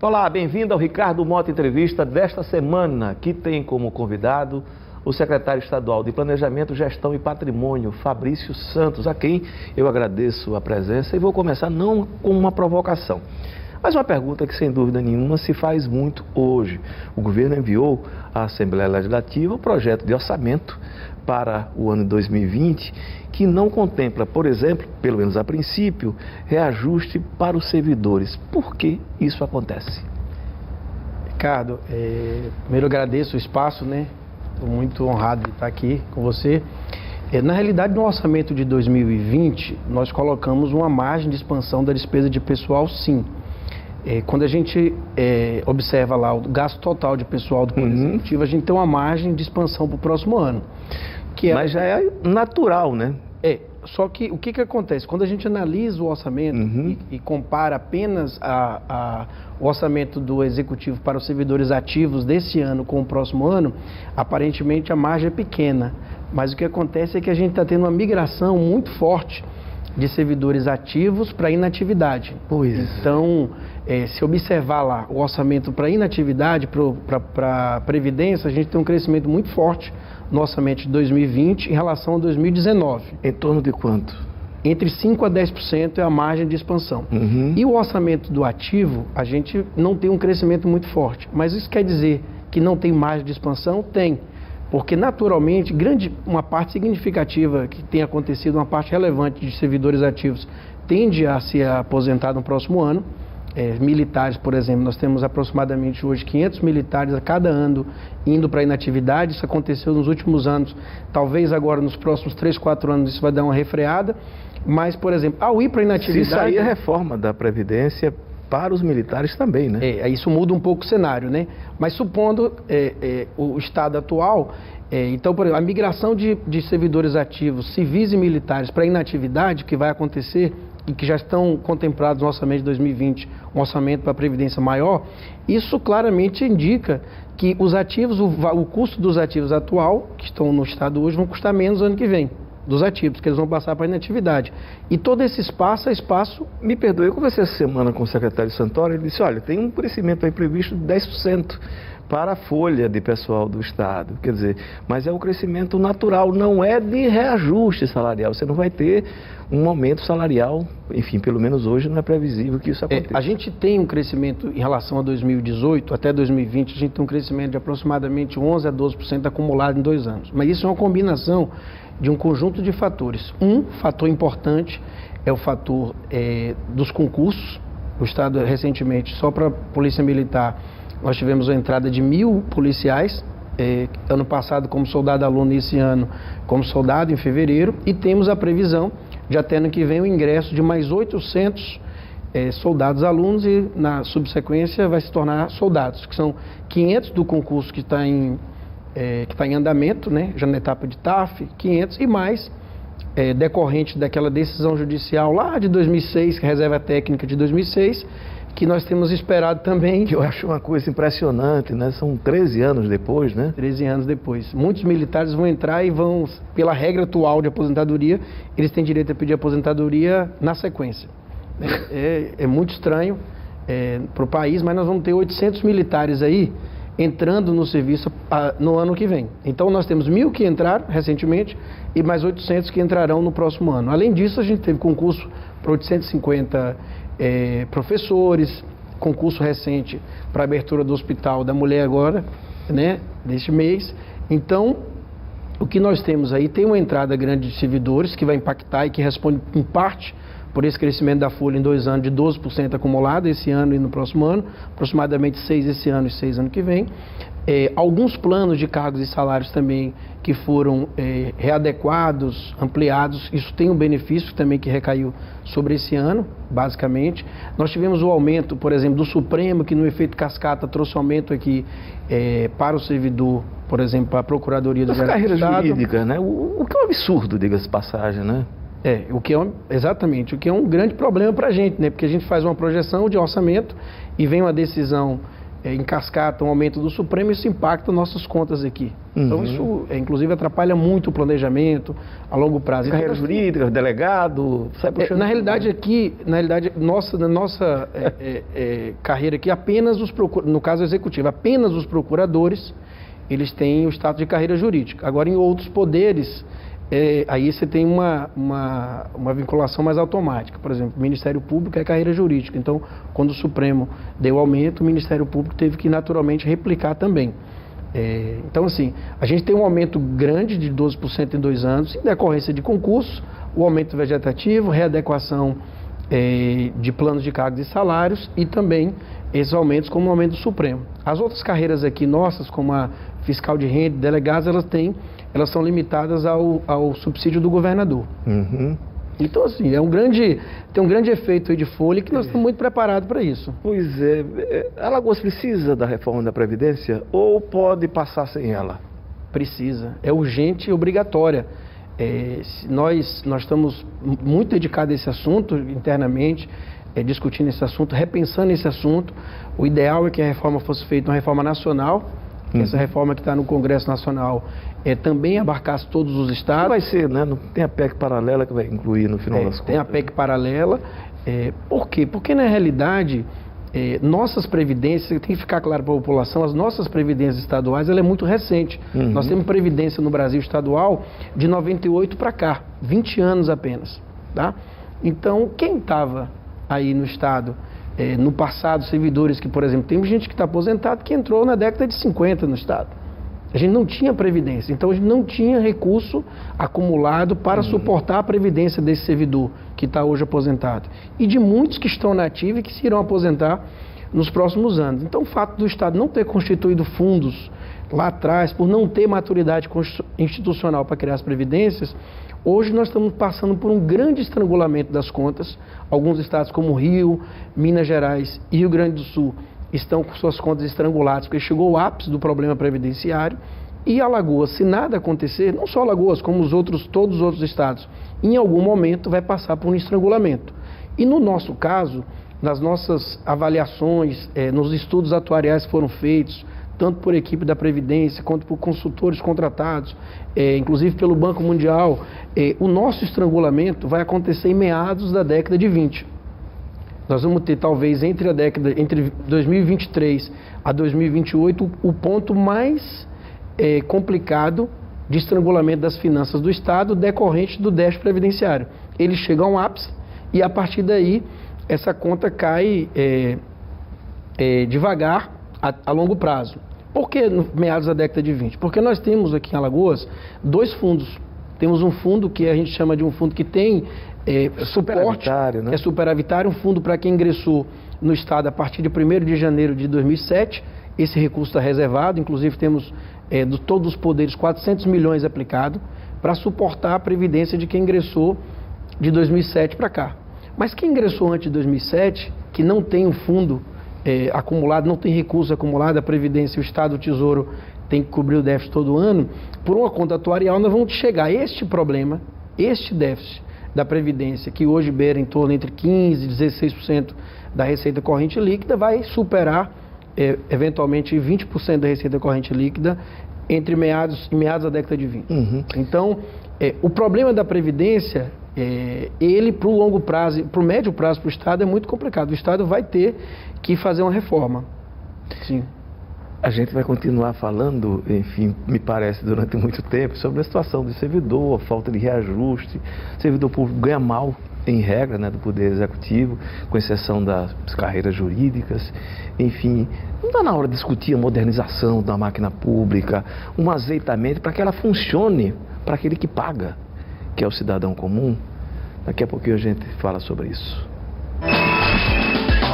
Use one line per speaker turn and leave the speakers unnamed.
Olá, bem-vindo ao Ricardo Mota Entrevista desta semana, que tem como convidado o secretário estadual de Planejamento, Gestão e Patrimônio, Fabrício Santos, a quem eu agradeço a presença e vou começar não com uma provocação, mas uma pergunta que sem dúvida nenhuma se faz muito hoje. O governo enviou à Assembleia Legislativa o projeto de orçamento para o ano de 2020, que não contempla, por exemplo, pelo menos a princípio, reajuste para os servidores. Por que isso acontece?
Ricardo, primeiro agradeço o espaço, né? Estou muito honrado de estar aqui com você. Na realidade, no orçamento de 2020, nós colocamos uma margem de expansão da despesa de pessoal, sim. Quando a gente observa lá o gasto total de pessoal do Poder Executivo, a gente tem uma margem de expansão para o próximo ano.
Mas já é natural, né?
Só que o que acontece? Quando a gente analisa o orçamento e compara apenas o orçamento do Executivo para os servidores ativos desse ano com o próximo ano, aparentemente a margem é pequena. Mas o que acontece é que a gente está tendo uma migração muito forte de servidores ativos para inatividade. Então, se observar lá o orçamento para inatividade, para a Previdência, a gente tem um crescimento muito forte no orçamento de 2020 em relação a 2019.
Em torno de quanto?
Entre 5% a 10% é a margem de expansão. E o orçamento do ativo, a gente não tem um crescimento muito forte. Mas isso quer dizer que não tem margem de expansão? Tem. Porque, naturalmente, uma parte significativa que tem acontecido, uma parte relevante de servidores ativos, tende a se aposentar no próximo ano. Militares, por exemplo, nós temos aproximadamente hoje 500 militares a cada ano indo para a inatividade. Isso aconteceu nos últimos anos. Talvez agora, nos próximos 3, 4 anos, isso vai dar uma refreada. Mas, por exemplo, ao ir para a inatividade...
Se sair a reforma da Previdência para os militares também, né?
Isso muda um pouco o cenário, né? Mas supondo o estado atual, então, por exemplo, a migração de servidores ativos, civis e militares para a inatividade, que vai acontecer e que já estão contemplados no orçamento de 2020, um orçamento para a Previdência maior, isso claramente indica que os ativos, o custo dos ativos atual, que estão no estado hoje, vão custar menos no ano que vem. Dos ativos, que eles vão passar para a inatividade. E todo esse espaço é espaço...
Me perdoe, eu conversei essa semana com o secretário Santoro, ele disse, olha, tem um crescimento aí previsto de 10% para a folha de pessoal do Estado. Quer dizer, mas é um crescimento natural, não é de reajuste salarial. Você não vai ter um aumento salarial, enfim, pelo menos hoje não é previsível que isso aconteça.
A gente tem um crescimento em relação a 2018, até 2020, a gente tem um crescimento de aproximadamente 11% a 12% acumulado em 2 anos. Mas isso é uma combinação de um conjunto de fatores. Um fator importante é o fator dos concursos. O Estado, recentemente, só para a Polícia Militar, nós tivemos a entrada de 1.000 policiais, ano passado como soldado aluno e esse ano como soldado em fevereiro, e temos a previsão de até ano que vem o ingresso de mais 800 soldados alunos e na subsequência vai se tornar soldados, que são 500 do concurso que está em andamento, né, já na etapa de TAF, 500 e mais decorrente daquela decisão judicial lá de 2006, que é a reserva técnica de 2006, que nós temos esperado também.
Eu acho uma coisa impressionante, né? São 13 anos depois, né?
13 anos depois. Muitos militares vão entrar e vão, pela regra atual de aposentadoria, eles têm direito a pedir aposentadoria na sequência. É muito estranho para o país, mas nós vamos ter 800 militares aí entrando no serviço no ano que vem. Então nós temos 1.000 que entraram recentemente e mais 800 que entrarão no próximo ano. Além disso, a gente teve concurso para 850 professores, concurso recente para a abertura do Hospital da Mulher agora, né, deste mês. Então, o que nós temos aí, tem uma entrada grande de servidores que vai impactar e que responde em parte por esse crescimento da folha em 2 anos de 12% acumulado, esse ano e no próximo ano, aproximadamente 6 esse ano e 6 ano que vem. Alguns planos de cargos e salários também que foram readequados, ampliados, isso tem um benefício também que recaiu sobre esse ano, basicamente. Nós tivemos o aumento, por exemplo, do Supremo, que no efeito cascata trouxe aumento aqui para o servidor, por exemplo, para a Procuradoria do
carreira jurídica, né? O que é um absurdo, diga-se passagem, né?
Exatamente, o que é um grande problema para a gente, né? Porque a gente faz uma projeção de orçamento e vem uma decisão em cascata um aumento do Supremo, isso impacta nossas contas aqui. Então isso, inclusive, atrapalha muito o planejamento a longo prazo.
Carreira jurídica, delegado, sai puxando.
Na realidade, na nossa carreira aqui, apenas no caso executivo, apenas os procuradores, eles têm o status de carreira jurídica. Agora, em outros poderes, aí você tem uma vinculação mais automática. Por exemplo, o Ministério Público é carreira jurídica. Então, quando o Supremo deu aumento, o Ministério Público teve que naturalmente replicar também. Então, assim, a gente tem um aumento grande de 12% em 2 anos, em decorrência de concurso, o aumento vegetativo, readequação de planos de cargos e salários e também esses aumentos como o aumento do Supremo. As outras carreiras aqui nossas, como a fiscal de renda, delegados, elas são limitadas ao subsídio do governador. Então, assim, tem um grande efeito aí de folha que nós estamos muito preparados para isso.
Pois é. Alagoas precisa da reforma da Previdência ou pode passar sem ela?
Precisa. É urgente e obrigatória. Nós estamos muito dedicados a esse assunto internamente, discutindo esse assunto, repensando esse assunto. O ideal é que a reforma fosse feita uma reforma nacional. Essa reforma que está no Congresso Nacional também abarcasse todos os estados.
Vai ser, né? Não tem a PEC paralela que vai incluir no final das contas.
Tem a PEC paralela. Por quê? Porque, na realidade, nossas previdências, tem que ficar claro para a população, as nossas previdências estaduais, ela é muito recente. Nós temos previdência no Brasil estadual de 98 para cá, 20 anos apenas. Tá? Então, quem estava aí no estado no passado, servidores que, por exemplo, tem gente que está aposentado que entrou na década de 50 no estado. A gente não tinha previdência, então a gente não tinha recurso acumulado para suportar a previdência desse servidor que está hoje aposentado. E de muitos que estão na ativa e que se irão aposentar nos próximos anos. Então o fato do Estado não ter constituído fundos lá atrás, por não ter maturidade institucional para criar as previdências, hoje nós estamos passando por um grande estrangulamento das contas. Alguns estados como Rio, Minas Gerais e Rio Grande do Sul estão com suas contas estranguladas, porque chegou o ápice do problema previdenciário. E Alagoas, se nada acontecer, não só Alagoas, como todos os outros estados, em algum momento vai passar por um estrangulamento. E no nosso caso, nas nossas avaliações, nos estudos atuariais que foram feitos, tanto por equipe da Previdência, quanto por consultores contratados, inclusive pelo Banco Mundial, o nosso estrangulamento vai acontecer em meados da década de 20. Nós vamos ter, talvez, entre 2023 a 2028, o ponto mais complicado de estrangulamento das finanças do Estado decorrente do déficit previdenciário. Ele chega a um ápice e, a partir daí, essa conta cai devagar a longo prazo. Por que no meados da década de 20? Porque nós temos aqui em Alagoas 2 fundos. Temos um fundo que a gente chama de um fundo que tem suporte,
né?
É superavitário, um fundo para quem ingressou no Estado a partir de 1º de janeiro de 2007. Esse recurso está reservado, inclusive temos de todos os poderes 400 milhões aplicado para suportar a previdência de quem ingressou de 2007 para cá. Mas quem ingressou antes de 2007, que não tem um fundo acumulado, não tem recurso acumulado, a Previdência, o Estado, o Tesouro tem que cobrir o déficit todo ano, por uma conta atuarial nós vamos chegar a este problema, este déficit da Previdência, que hoje beira em torno entre 15% e 16% da receita corrente líquida, vai superar eventualmente 20% da receita corrente líquida entre meados da década de 20. Então, o problema da Previdência, ele para o longo prazo, para o médio prazo para o Estado é muito complicado. O Estado vai ter que fazer uma reforma. Sim.
A gente vai continuar falando, enfim, me parece, durante muito tempo, sobre a situação do servidor, a falta de reajuste. O servidor público ganha mal, em regra, né, do Poder Executivo, com exceção das carreiras jurídicas. Enfim, não está na hora de discutir a modernização da máquina pública, um azeitamento para que ela funcione para aquele que paga, que é o cidadão comum? Daqui a pouquinho a gente fala sobre isso.